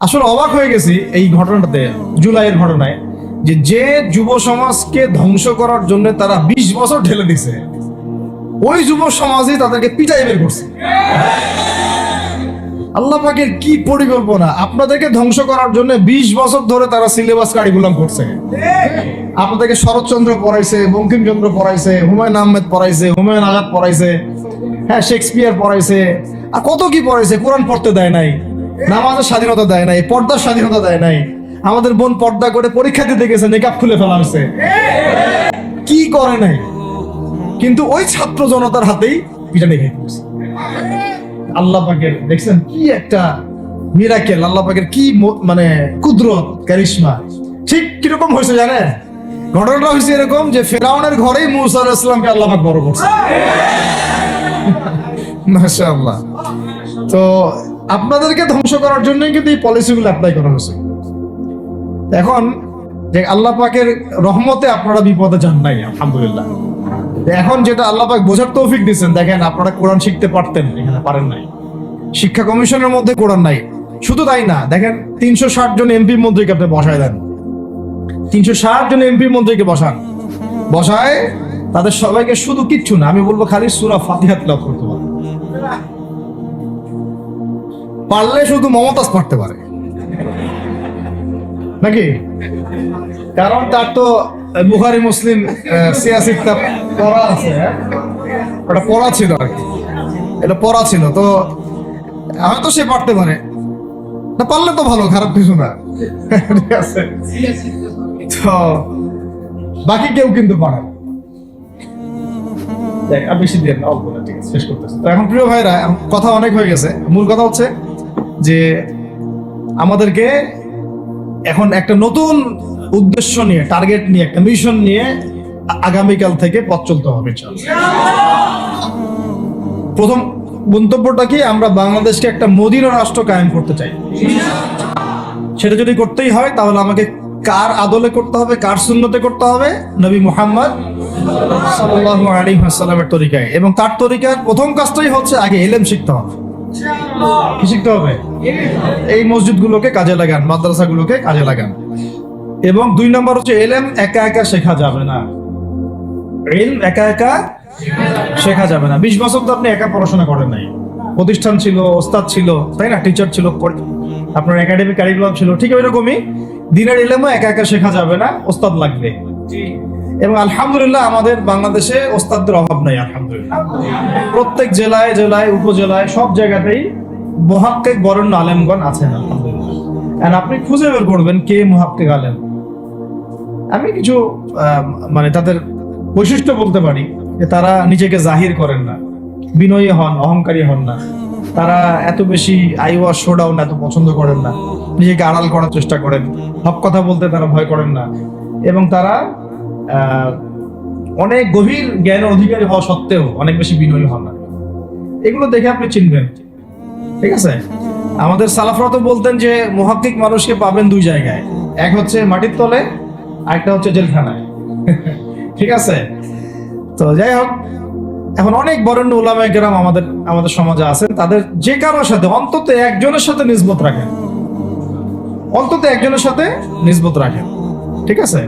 আসলে অবাক হয়ে গেছি এই ঘটনাটাতে, জুলাইয়ের ঘটনায়, যে যুব সমাজকে ধ্বংস করার জন্য তারা 20 বছর ঢেলে দিছে, ওই যুব সমাজই তাদেরকে পিটাই বের করছে। আল্লাহ পাকের কি পরিকল্পনা! আপনাদেরকে ধ্বংস করার জন্য 20 বছর ধরে তারা সিলেবাস কারিকুলাম করছে। আপনাদেরকে শরৎচন্দ্র পড়াইছে, বঙ্কিমচন্দ্র পড়াইছে, হুমায়ুন আহমেদ পড়াইছে, হুমায়ুন আজাদ পড়াইছে, হ্যাঁ শেক্সপিয়ার পড়াইছে, আর কত কি পড়াইছে। কোরআন পড়তে দেয় নাই, নামাজের স্বাধীনতা দেয় নাই, পর্দার স্বাধীনতা দেয় নাই। আমাদের বোন পর্দা করে পরীক্ষা দিতে গেছে, নিকাব খুলে ফেলা হয়েছে, কি করে নাই। কিন্তু ওই ছাত্র জনতার হাতেই পিটানি খেয়ে পড়ছে। আল্লাহ পাকের দেখছেন কি একটা মিরাকেল, আল্লাহ পাকের কি মানে কুদরত, কারিশমা। ঠিক কিরকম হয়েছে জানেন? ঘটনাটা হয়েছে এরকম যে ফেরাউনের ঘরেই মূসা আলাইহিস সালামকে আল্লাহ পাক বড় করছে। মাশাআল্লাহ। তো আপনাদেরকে ধ্বংস করার জন্যই কিন্তু এই পলিসিগুলো অ্যাপ্লাই করা হয়েছে। এখন যে আল্লাহ পাকের রহমতে আপনারা বিপদে যান নাই, আলহামদুলিল্লাহ। এখন যেটা আল্লাহ পাক বোঝার তৌফিক দিচ্ছেন, দেখেন আপনারা কোরআন শিখতে পারতেন, এখানে পারেন নাই। শিক্ষা কমিশনের মধ্যে কোরআন নাই। শুধু তাই না, দেখেন 360 জন এমপি মন্ত্রীকে আপনি বসায় দেন, 360 জন এমপি মন্ত্রীকে বসায় তাদের সবাইকে শুধু কিচ্ছু না, আমি বলবো খালি সূরা ফাতিহা তিলাওয়াত করতে পারে, পারলে শুধু মমতাজ পড়তে পারে নাকি? কারণ তার তো বুখারী মুসলিম সিয়াসি কিতাব পড়া আছে, ওটা পড়া ছিল আর কি, এটা পড়া ছিল। তো হয়তো সে পারতে পারে না, পারলে তো ভালো, খারাপ কিছু না, ঠিক আছে। তো বাকি কেউ কিন্তু পারে না। বেশি দিন না, অল্প না, ঠিক আছে, শেষ করতেছে। তো এখন প্রিয় ভাইরা, কথা অনেক হয়ে গেছে। মূল কথা হচ্ছে যে আমাদেরকে এখন একটা নতুন উদ্দেশ্য নিয়ে, টার্গেট নিয়ে, একটা মিশন নিয়ে আগামীকাল থেকে পথ চলতে হবে। প্রথম গন্তব্যটা কি? আমরা বাংলাদেশকে একটা মদিনা রাষ্ট্র কায়েম করতে চাই। সেটা যদি করতেই হয় তাহলে আমাকে কার আদলে করতে হবে, কার সুন্নতে করতে হবে? নবী মুহাম্মদ সাল্লাল্লাহু আলাইহি ওয়াসাল্লামের তরিকায়। এবং তার তরিকার প্রথম কাজটাই হচ্ছে আগে ইলম শিখতে হবে। কি শিখতে হবে? এই মসজিদগুলোকে কাজে লাগান, মাদ্রাসাগুলোকে কাজে লাগান। এবং 2 নম্বর হচ্ছে ইলম একা একা শেখা যাবে না। ইলম একা একা শেখা যাবে না। 20 বছর তো আপনি একা পড়াশোনা করেন নাই, প্রতিষ্ঠান ছিল, ওস্তাদ ছিল, তাই না? টিচার ছিল, আপনার একাডেমিক কারিকুলাম ছিল। ঠিক ওইরকমই দ্বীনের ইলমও একা একা শেখা যাবে না, ওস্তাদ লাগবে। এবং আলহামদুলিল্লাহ আমাদের বাংলাদেশে ওস্তাদদের অভাব নাই, আলহামদুলিল্লাহ। প্রত্যেক জেলায় জেলায়, উপজেলায়, সব জায়গাতেই মুহাক্কিক বরেণ্য আলেমগণ আছেন, আলহামদুলিল্লাহ। আর আপনি খুঁজে বের করবেন কে মুহাক্কিক আলেম। আমি কিছু মানে তাদের বৈশিষ্ট্য বলতে পারি যে তারা নিজেকে জাহির করেন না, বিনয়ী হন, অহংকারী হন না। তারা এত বেশি আইওয়া শোডাউন এত পছন্দ করেন না, নিজেকে আড়াল করার চেষ্টা করেন, হক কথা বলতে তারা ভয় করেন না। এবং তারা অনেক গভীর জ্ঞানের অধিকারী হওয়া সত্ত্বেও অনেক বেশি বিনয়ী হন না। এগুলো দেখে আপনি চিনবেন, ঠিক আছে? আমাদের সালাফরা তো বলতেন যে মুহাক্কিক মানুষকে পাবেন 2 জায়গায়, এক হচ্ছে মাটির তলে, আরেকটা হচ্ছে জেলখানায়, ঠিক আছে? তো যাই হোক, এখন অনেক বরেণ্য উলামায়ে কেরাম আমাদের সমাজে আছেন। তাদের যে কারোর সাথে অন্তত একজনের সাথে নিসবত রাখেন, অন্তত একজনের সাথে নিসবত রাখেন, ঠিক আছে?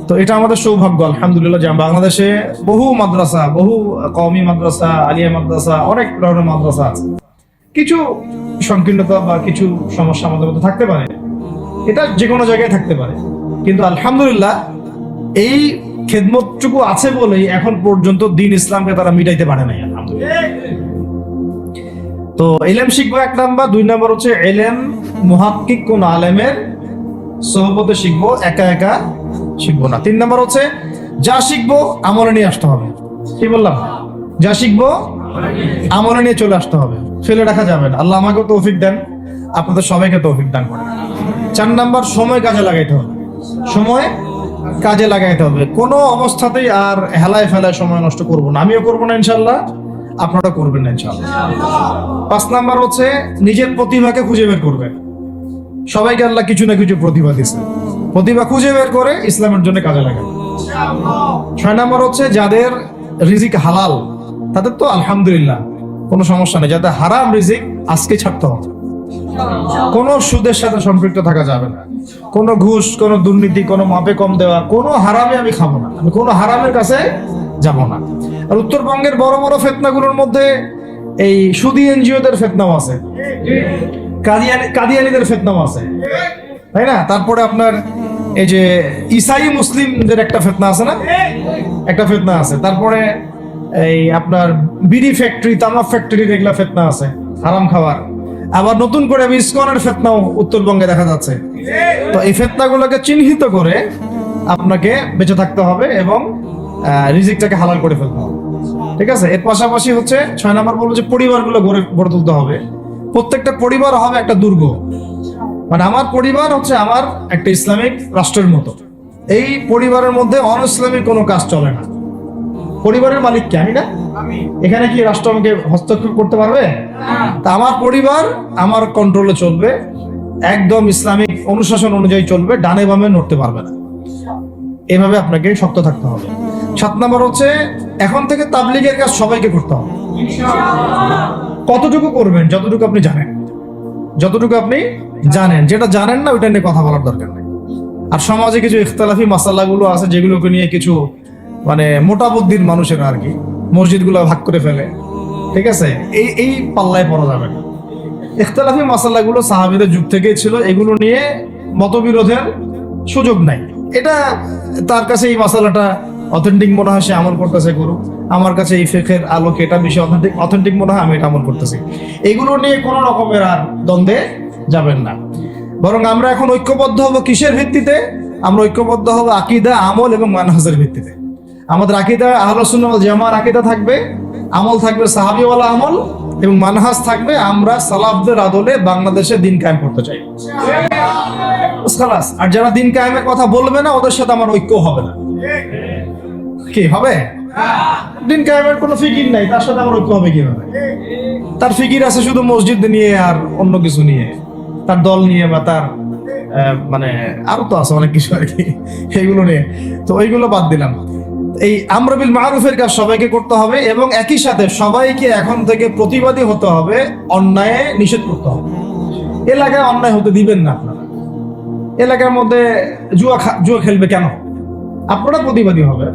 তো এটা আমাদের সৌভাগ্য, আলহামদুলিল্লাহ, যে বাংলাদেশে বহু মাদ্রাসা, বহু কওমি মাদ্রাসা, আলিয়া মাদ্রাসা, অনেক ধরনের মাদ্রাসা আছে। কিছু সংকীর্ণতা বা কিছু সমস্যা আমাদের মধ্যে থাকতে পারে, এটা যে কোনো জায়গায় থাকতে পারে, কিন্তু আলহামদুলিল্লাহ এই খেদমতটুকু আছে বলেই এখন পর্যন্ত দ্বীন ইসলামকে তারা মিটাইতে পারে নাই, আলহামদুলিল্লাহ। তো ইলম শিখবো 1 নাম্বার। 2 নাম্বার হচ্ছে ইলম মুহাক্কিক কোন আলেমের সোহবতে শিখবো, একা একা শিখবো না। 3 নাম্বার হচ্ছে যা শিখবো আমলে নিয়ে আসতে হবে। কি বললাম? যা শিখবো আমলে নিয়ে চলে আসতে হবে, ফেলে রাখা যাবে না। আল্লাহ আমাকে তৌফিক দেন, আপনাদের সবাইকে তৌফিক দান করেন। 4 নাম্বার সময় কাজে লাগাইতে হবে, সময় কাজে লাগাইতে হবে। কোনো অবস্থাতেই আর হেলায় ফেলায় সময় নষ্ট করবো না, আমিও করবো না ইনশাল্লাহ, আপনারা করবেন না ইনশাল্লাহ। 5 নাম্বার হচ্ছে নিজের প্রতিভাকে খুঁজে বের করবেন। সবাইকে আল্লাহ কিছু না কিছু প্রতিভা দিচ্ছে, প্রতিভা খুঁজে বের করে ইসলামের জন্য কাজে লাগান। 6 নাম্বার হচ্ছে যাদের রিজিক হালাল তাদের তো আলহামদুলিল্লাহ কোনো সমস্যা নেই, যাদের হারাম রিজিক আজকে ছাড়তে হবে, কোনো সুদের সাথে সম্পৃক্ত থাকা যাবে না, কোনো ঘুষ, কোনো দুর্নীতি, কোনো মাপে কম দেওয়া, কোনো হারামে আমি খাবো না, আমি কোনো হারামের কাছে যাব না। আর উত্তরবঙ্গের বড় বড় ফেতনাগুলোর মধ্যে এই সুদী এনজিওদের ফেতনাও আছে, কাদিয়ানিদের ফেতনাও আছে, তাই না? তারপরে আপনার এই যে ইসাই মুসলিমদের একটা ফেতনা আছে না, একটা ফেতনা আছে। তারপরে এই আপনার বিড়ি ফ্যাক্টরি, তামাক ফ্যাক্টরি, এগুলা ফেতনা আছে হারাম খাওয়ার। আবার নতুন করে ইসকনের ফেতনাও উত্তরবঙ্গে দেখা যাচ্ছে। তো এই ফেতনাগুলোকে চিহ্নিত করে আপনাকে বেঁচে থাকতে হবে এবং রিজিকটাকে হালাল করে ফেলতে হবে, ঠিক আছে? এর পাশাপাশি হচ্ছে 6 নম্বর বলবো যে পরিবারগুলো গড়ে তুলতে হবে। প্রত্যেকটা পরিবার হবে একটা দুর্গ, মানে আমার পরিবার হচ্ছে আমার একটা ইসলামিক রাষ্ট্রের মতো। এই পরিবারের মধ্যে অন ইসলামিক কোনো কাজ চলে না। পরিবারের মালিক কে? আমি না? এখানে কি রাষ্ট্র আমাকে হস্তক্ষেপ করতে পারবে? তা আমার পরিবার আমার কন্ট্রোলে চলবে, একদম ইসলামিক অনুশাসন অনুযায়ী চলবে, ডানে বামে নড়তে পারবে না। এভাবে আপনাকে শক্ত থাকতে হবে। 7 নম্বর হচ্ছে এখন থেকে তাবলীগের কাজ সবাইকে করতে হবে। কতটুকু করবেন? যতটুকু আপনি জানেন, যতটুকু আপনি জানেন। যেটা জানেন না ওইটা নিয়ে কথা বলার দরকার নেই। আর সমাজে কিছু ইখতিলাফি মাসালাগুলো আছে যেগুলোকে নিয়ে কিছু মানে মোটা বুদ্ধির মানুষেরা আর কি মসজিদগুলো ভাগ করে ফেলে, ঠিক আছে? এই পাল্লায় পড়া যাবে না। ইখতিলাফি মাসালাগুলো সাহাবীদের যুগ থেকেই ছিল, এগুলো নিয়ে মতবিরোধের সুযোগ নাই। এটা তার কাছে এই মাসালাটা অথেন্টিক মনে হয়, সে আমল করতেছে, করুক। আমার কাছে এই ফিকহের আলোকে এটা বেশি অথেন্টিক মনে হয়, আমি এটা আমল করতেছি। এগুলো নিয়ে কোনো রকমের আর দ্বন্দ্বে যাবেন না। বরং আমরা এখন ঐক্যবদ্ধ হব কিসের ভিত্তিতে? আমরা ঐক্যবদ্ধ হব আকীদা, আমল এবং মানহাজের ভিত্তিতে। আমাদের আকীদা আহলুস সুন্নাহ ওয়াল জামাআর আকীদা থাকবে, আমল থাকবে সাহাবীওয়ালা আমল, এবং মানহাজ থাকবে আমরা সালাফদের আদলে বাংলাদেশে দিন কায়েম করতে চাই। খালাস। আর যারা দিন কায়েমের কথা বলবে না ওদের সাথে আমার ঐক্য হবে না। কি হবে? দিন কায়েমের কোনো ফিকির নাই, তার সাথে আমার ঐক্য হবে কিভাবে? তার ফিকির আছে শুধু মসজিদ নিয়ে আর অন্য কিছু নিয়ে, তার দল নিয়ে বা তার মানে আরো তো আছে অনেক কিছু আর কি, এগুলো নিয়ে। তো ওইগুলো বাদ দিলাম। এই আমর বিল মারুফের কাজ সবাইকে করতে হবে এবং একই সাথে সবাইকে এখন থেকে প্রতিবাদী হতে হবে, অন্যায় নিষেধ করতে হবে। এলাকায় অন্যায় হতে দিবেন না আপনারা। এলাকার মধ্যে জুয়া খেলবে কেন? আপনারা প্রতিবাদী হবে।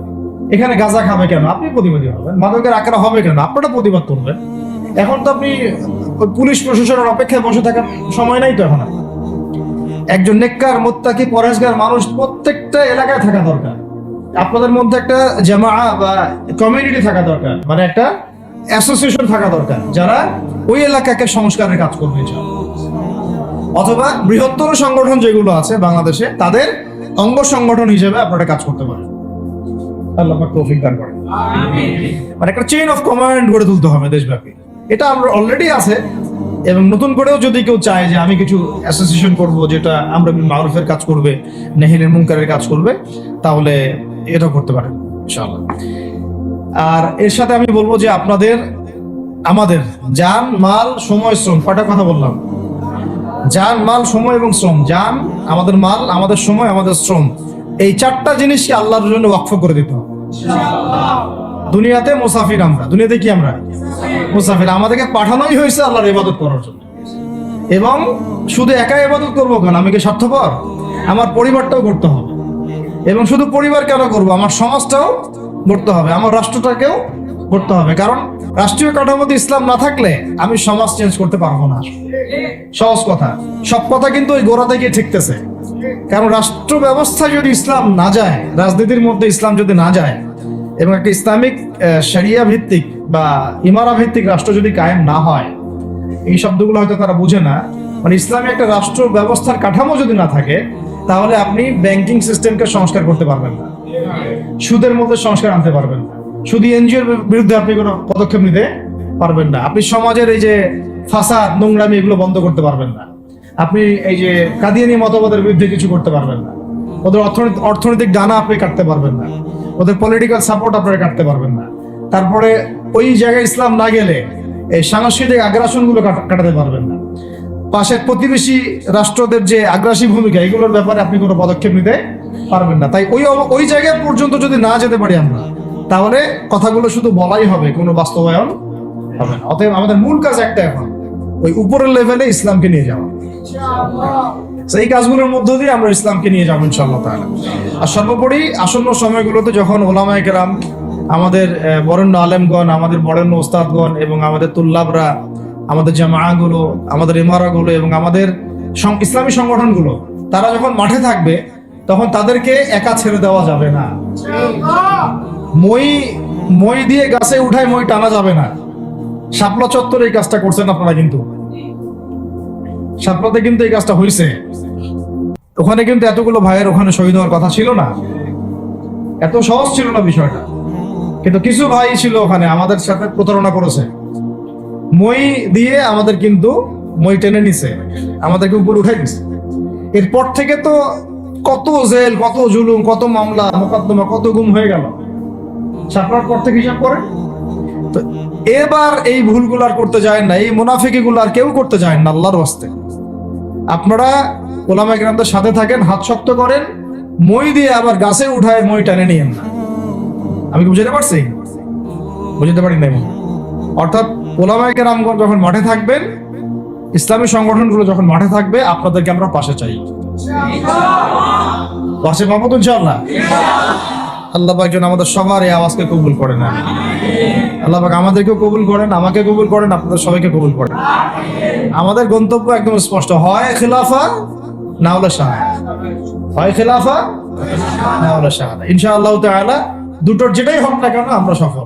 এখানে গাঁজা খাবে কেন? আপনি প্রতিবাদী হবেন। মাদকের আকারা হবে কেন? আপনারা প্রতিবাদ করবেন। এখন তো আপনি পুলিশ প্রশাসনের অপেক্ষায় বসে থাকার সময় নাই তো এখন। একজন নেককার, মুত্তাকি, পরহেজগার মানুষ প্রত্যেকটা এলাকায় থাকা দরকার। আপনাদের মধ্যে একটা জামাআ বা কমিউনিটি থাকা দরকার, মানে একটা অ্যাসোসিয়েশন থাকা দরকার যারা ওই এলাকাকে সংস্কারের কাজ করবে, অথবা বৃহত্তর সংগঠন যেগুলো আছে বাংলাদেশে তাদের অঙ্গ সংগঠন হিসেবে আপনারা কাজ করতে পারেন। আল্লাহ পাক তৌফিক দান করেন। মানে একটা চেইন অফ কমান্ড গড়ে তুলতে হবে দেশব্যাপী। এটা আমরা অলরেডি আছে, এবং নতুন করেও যদি কেউ চায় যে আমি কিছু অ্যাসোসিয়েশন করব যেটা আমরা মারুফের কাজ করবে, নেহির মুনকারের কাজ করবে, তাহলে এটা করতে পারেন ইনশাআল্লাহ। আর এর সাথে আমি বলবো যে আমাদের জান, মাল, সময়, শ্রম, কয়টা কথা বললাম? জান, মাল, সময় এবং শ্রম। জান, আমাদের মাল, আমাদের সময়, আমাদের শ্রম, এই 4টা জিনিসকে আল্লাহর জন্য ওয়াকফ করে দিতে হবে। দুনিয়াতে মুসাফির আমরা, দুনিয়াতে কি আমরা মুসাফির। আমাদেরকে পাঠানোই হয়েছে আল্লাহর ইবাদত করার জন্য। এবং শুধু একা ইবাদত করবো কেন? আমি কি স্বার্থপর? আমার পরিবারটাও করতে হবে। এবং শুধু পরিবার কেন করবো? আমার সমাজটাও করতে হবে, আমার রাষ্ট্রটাকেও করতে হবে। কারণ রাষ্ট্রীয় কাঠামোতে ইসলাম না থাকলে আমি সমাজ চেঞ্জ করতে পারবো না। সহজ কথা, সব কথা কিন্তু ওই গোড়া থেকে ঠিকতেছে। কারণ রাষ্ট্র ব্যবস্থা যদি ইসলাম না যায়, রাজনীতির মধ্যে ইসলাম যদি না যায়, এবং একটা ইসলামিক শরিয়া ভিত্তিক বা ইমারা ভিত্তিক রাষ্ট্র যদি কায়েম না হয়, এই শব্দগুলো হয়তো তারা বুঝে না, মানে ইসলামী একটা রাষ্ট্র ব্যবস্থার কাঠামো যদি না থাকে, তাহলে আপনি ব্যাংকিং সিস্টেমকে সংস্কার করতে পারবেন না, সুদের মধ্যে সংস্কার আনতে পারবেন না, শুধু এনজিওর বিরুদ্ধে আপনি কোনো পদক্ষেপ নিতে পারবেন না, আপনি সমাজের এই যে ফাসাদ, নোংরামি, এগুলো বন্ধ করতে পারবেন না, আপনি এই যে কাদিয়ানি মতবাদের বিরুদ্ধে কিছু করতে পারবেন না, ওদের অর্থনৈতিক ডানা আপনি কাটতে পারবেন না, ওদের পলিটিক্যাল সাপোর্ট আপনারা কাটতে পারবেন না। তারপরে ওই জায়গায় ইসলাম না গেলে এই সাংস্কৃতিক আগ্রাসনগুলো কাটাতে পারবেন না। পাশের প্রতিবেশী রাষ্ট্রদের যে আগ্রাসী ভূমিকা, এগুলোর ব্যাপারে আপনি কোনো পদক্ষেপ নিতে পারবেন না। তাই ওই জায়গা পর্যন্ত যদি না যেতে পারি আমরা, তাহলে কথাগুলো শুধু বলাই হবে, কোনো বাস্তবায়ন হবে না। অতএব আমাদের মূল কাজ একটা, এখন ওই উপরের লেভেলে ইসলামকে নিয়ে যাওয়া। So, এই কাজগুলোর মধ্য দিয়ে আমরা ইসলামকে নিয়ে যাবো ইনশাআল্লাহ তাআলা। আর সর্বোপরি আসন্ন সময়গুলোতে যখন ওলামায়ে কেরাম, আমাদের বরেণ্য আলেমগণ, আমাদের বরেণ্য ওস্তাদগণ এবং আমাদের তুল্লাবরা, আমাদের জামাআগুলো, আমাদের ইমারাগুলো এবং আমাদের ইসলামী সংগঠনগুলো, তারা যখন মাঠে থাকবে তখন তাদেরকে একা ছেড়ে দেওয়া যাবে না। মই দিয়ে গাছে উঠায় মই টানা যাবে না। শাপলা চত্বরে এই কাজটা করছেন আপনারা, কিন্তু শাপলাতে কিন্তু এই কাজটা হয়েছে। ওখানে কিন্তু এতগুলো ভাইয়ের ওখানে শহীদ হওয়ার কথা ছিল না, এত সহজ ছিল না বিষয়টা। কিন্তু কিছু ভাই ছিল ওখানে আমাদের সাথে প্রতারণা করেছে, মই দিয়ে আমাদের কিন্তু মই টেনে নিছে, আমাদেরকে উপরে উঠাই দিছে। এরপর থেকে তো কত জেল, কত জুলুম, কত মামলা মোকদ্দমা, কত গুম হয়ে গেল শাপলার পর থেকে, হিসাব করেন। তো এবার এই ভুলগুলো আর করতে যায় না, এই মুনাফিকিগুলো আর কেউ করতে যায় না। আল্লাহর ওয়াস্তে আপনারা ওলামায়ে কেরামদের সাথে থাকেন, হাত শক্ত করেন, মই দিয়ে আবার গাছে উঠায় মই টানে নিয়েন না। আমি কি বুঝতে পারছি? বুঝতে পারি নাই? অর্থাৎ ওলামায়ে কেরামগণ যখন মাঠে থাকবেন, ইসলামী সংগঠনগুলো যখন মাঠে থাকবে, আপনাদেরকে আমরা পাশে চাই। পাশে পাবো তো ইনশাআল্লাহ। আল্লাহ পাক যেন আমাদের সবার এই আওয়াজকে কবুল করেন। আল্লাহ পাক আমাদেরকেও কবুল করেন, আমাকে কবুল করেন, আপনাদের সবাইকে কবুল করেন। আমাদের গন্তব্য একদম স্পষ্ট, হয় খিলাফা না হলে শাহাদা, হয় খিলাফা না হলে শাহাদা। ইনশাআল্লাহ তাআলা দুটোর যেটাই হোক না কেন আমরা সফল।